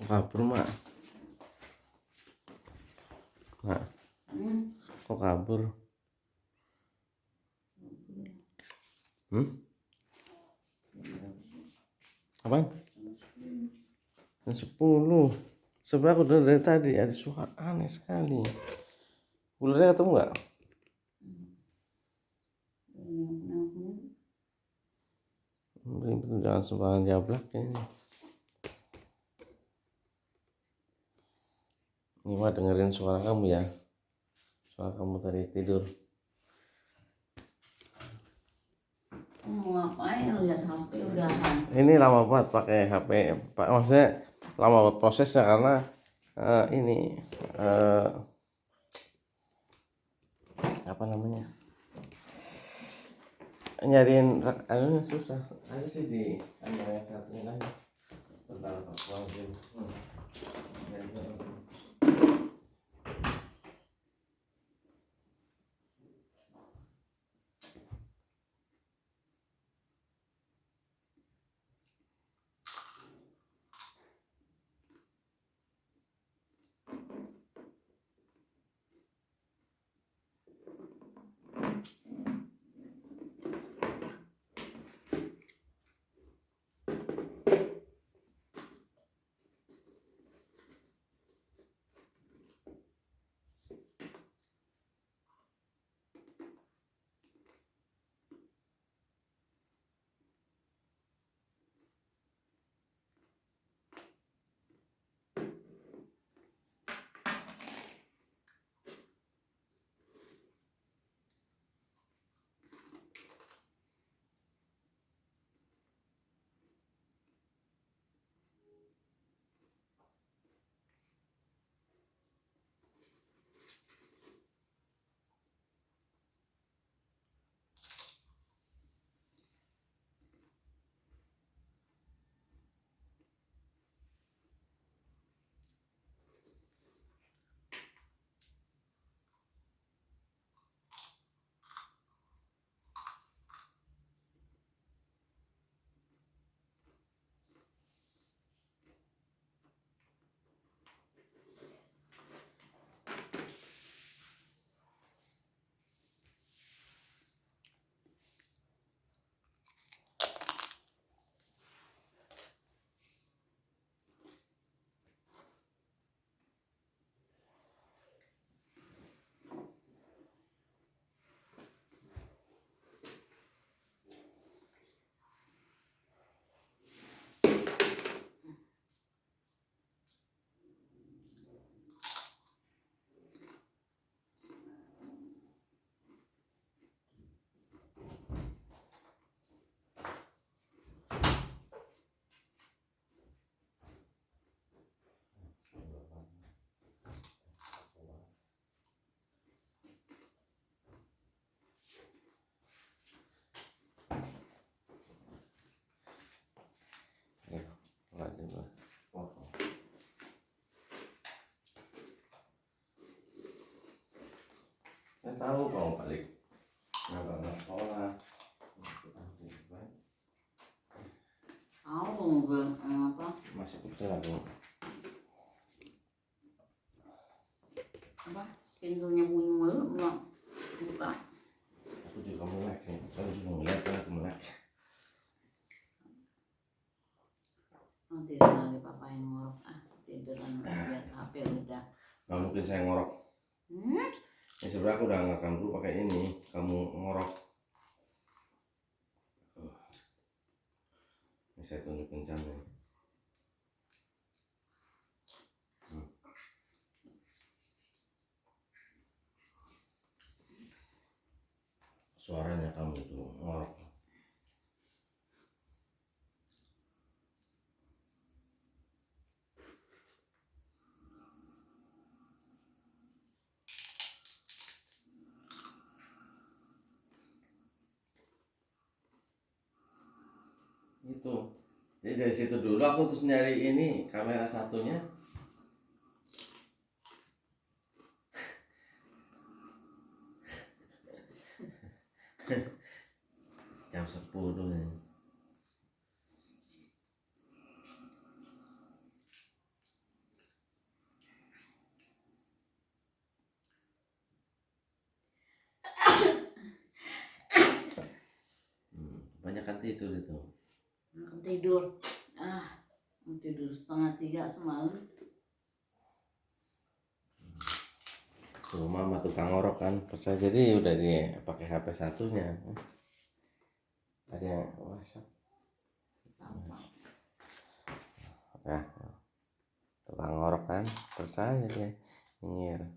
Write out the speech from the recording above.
kabur mak? Mak, kok kabur? Apaan? Jam 10. Sebenarnya aku dengar dari tadi ada suara aneh sekali. Ularnya ketemu nggak? Jangan sembarangan jablak ini. Ini mah dengerin suara kamu ya. Suara kamu tadi tidur. Ngapain lihat HP udahan? Ini lama banget pakai HP. Maksudnya lama banget prosesnya karena ini apa namanya? Nyariin anunya susah. Ada sih di yang satunya kan. Bentar aku ambil. Saya tahu kamu balik nggak sekolah. Tahu mobil apa? Masih kecil aku. Apa? Pintunya bunyi mulu belum buka. Aku juga melek sih. Saya juga ngeliat kan aku melek. Oh, tidak lagi papa yang ngorok tiduran lihat HP udah. Nggak mungkin saya ngorok. Ya sebenarnya aku udah ngerekam dulu pakai ini. Kamu ngorok. Ini saya tunjukin jamnya. Suaranya kamu itu ngorok. Itu. Jadi dari situ dulu aku terus nyari ini kamera satunya. Jam 10 nih. akan tidur itu. Akan tidur. Tidur 2:30 semalam. Tuh mama tukang ngorok kan, percaya jadi udah dia pakai HP satunya. Ada yang WhatsApp. Ya, tukang ngorok kan, percaya dia nyengir.